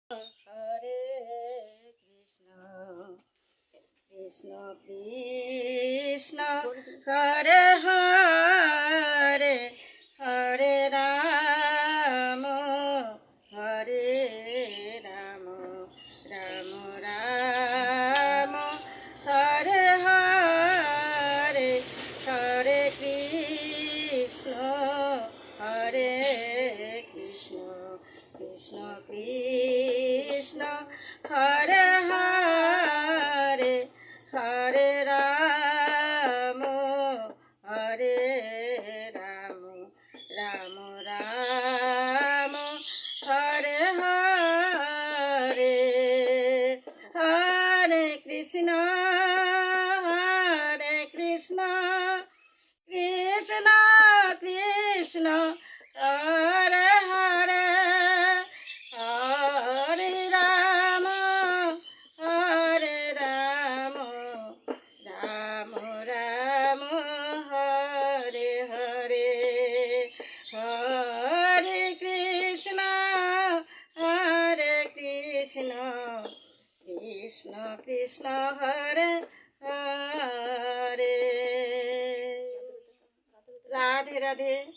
Hare Krishna Krishna Krishna Hare Hare Hare Ram Hare Ram Ram Ram Hare Hare Hare Krishna Hare Krishna Krishna Krishna Hare Hare Hare Ram Hare Ram Ram Ram Hare Hare Hare Krishna Krishna Krishna Hare Hare Hare Ram Ram Ram Hare Hare Hare Krishna Krishna Krishna Hare Hare Radhe Radhe.